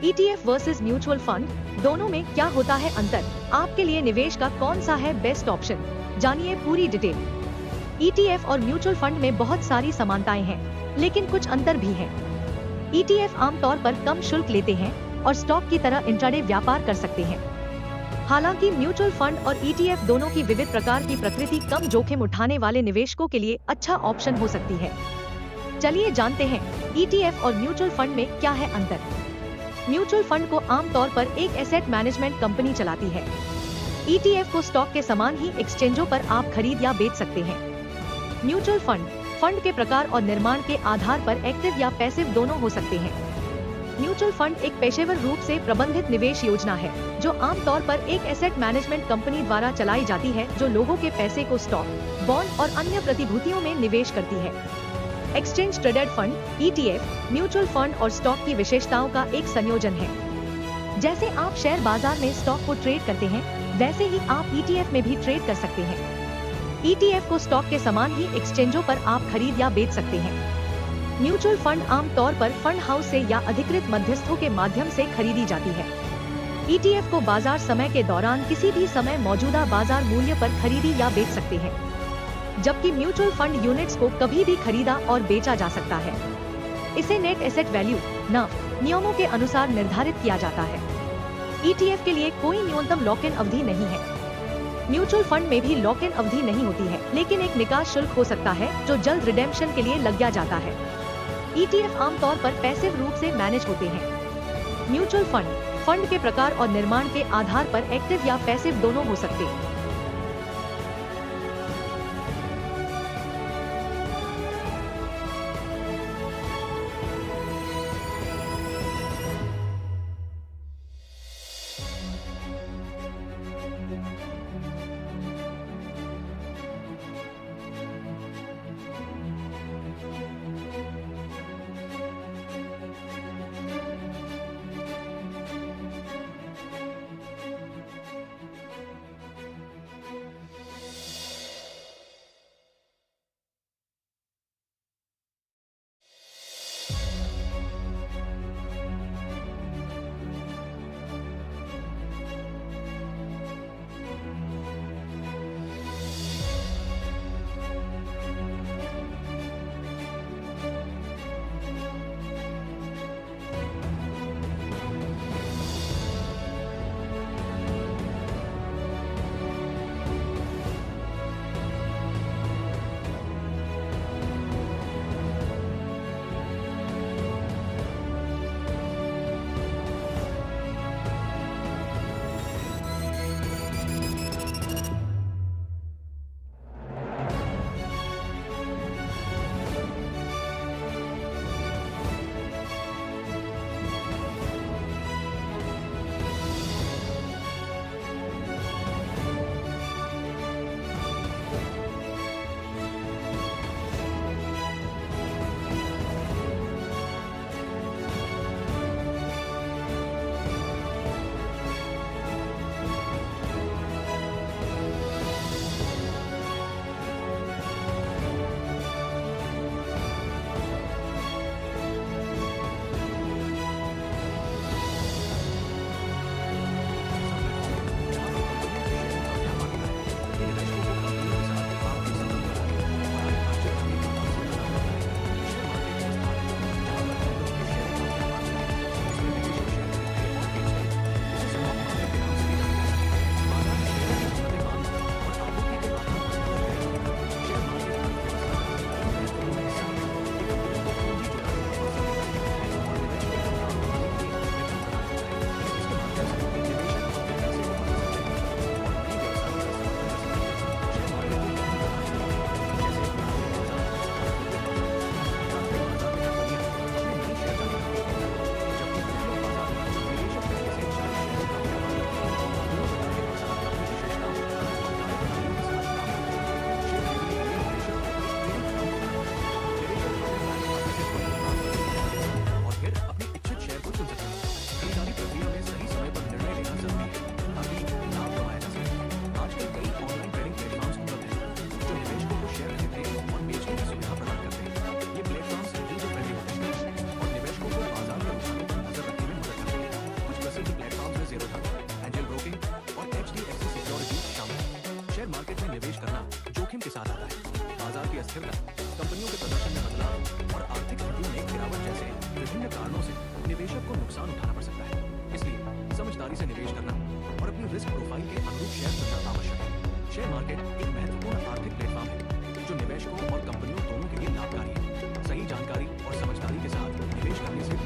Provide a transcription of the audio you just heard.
ETF versus mutual fund, दोनों में क्या होता है अंतर? आपके लिए निवेश का कौन सा है बेस्ट ऑप्शन? जानिए पूरी डिटेल। ईटीएफ और म्यूचुअल फंड में बहुत सारी समानताएं हैं, लेकिन कुछ अंतर भी हैं। ईटीएफ आमतौर पर कम शुल्क लेते हैं और स्टॉक की तरह इंट्राडे व्यापार कर सकते हैं। हालांकि म्यूचुअल फंड और ईटीएफ दोनों की विविध प्रकार की प्रकृति कम जोखिम उठाने वाले निवेशकों के लिए अच्छा ऑप्शन हो सकती है। चलिए जानते हैं ईटीएफ और म्यूचुअल फंड में क्या है अंतर। म्यूचुअल फंड को आमतौर पर एक एसेट मैनेजमेंट कंपनी चलाती है। ईटीएफ को स्टॉक के समान ही एक्सचेंजों पर आप खरीद या बेच सकते हैं। म्यूचुअल फंड के प्रकार और निर्माण के आधार पर एक्टिव या पैसिव दोनों हो सकते हैं। म्यूचुअल फंड एक पेशेवर रूप से प्रबंधित निवेश योजना है, जो आमतौर पर एक एसेट मैनेजमेंट कंपनी द्वारा चलाई जाती है, जो लोगों के पैसे को स्टॉक, बॉन्ड और अन्य प्रतिभूतियों में निवेश करती है। Exchange traded fund, ETF, mutual fund और स्टॉक की विशेषताओं का एक संयोजन है। जैसे आप शेयर बाजार में स्टॉक को ट्रेड करते हैं, वैसे ही आप ईटीएफ में भी ट्रेड कर सकते हैं। ईटीएफ को स्टॉक के समान ही एक्सचेंजों पर आप खरीद या बेच सकते हैं। म्यूचुअल फंड आमतौर पर फंड हाउस से या अधिकृत मध्यस्थों के माध्यम से खरीदी जाती है। ईटीएफ को बाजार समय के दौरान किसी भी समय मौजूदा बाजार मूल्य पर खरीदी या बेच सकते हैं, जबकि म्यूचुअल फंड यूनिट्स को कभी भी खरीदा और बेचा जा सकता है। इसे नेट एसेट वैल्यू (NAV) नियमों के अनुसार निर्धारित किया जाता है। ईटीएफ के लिए कोई न्यूनतम लॉक इन अवधि नहीं है। म्यूचुअल फंड में भी लॉक इन अवधि नहीं होती है, लेकिन एक निकास शुल्क हो सकता है जो जल्द रिडेम्पशन के लिए लग जाता है। ईटीएफ आमतौर पर पैसिव रूप से मैनेज होते हैं। म्यूचुअल फंड के प्रकार और निर्माण के आधार पर एक्टिव या पैसिव दोनों हो सकते हैं। स्थिरता, कंपनियों के प्रदर्शन में बदलाव और आर्थिक स्थिति में गिरावट जैसे विभिन्न कारणों से निवेशक को नुकसान उठाना पड़ सकता है। इसलिए समझदारी से निवेश करना और अपनी रिस्क प्रोफाइल के अनुरूप शेयर चुनना आवश्यक है। शेयर मार्केट एक महत्वपूर्ण आर्थिक प्लेटफॉर्म है जो निवेशकों और कंपनियों दोनों के लिए लाभकारी है। सही जानकारी और समझदारी के साथ निवेश करने से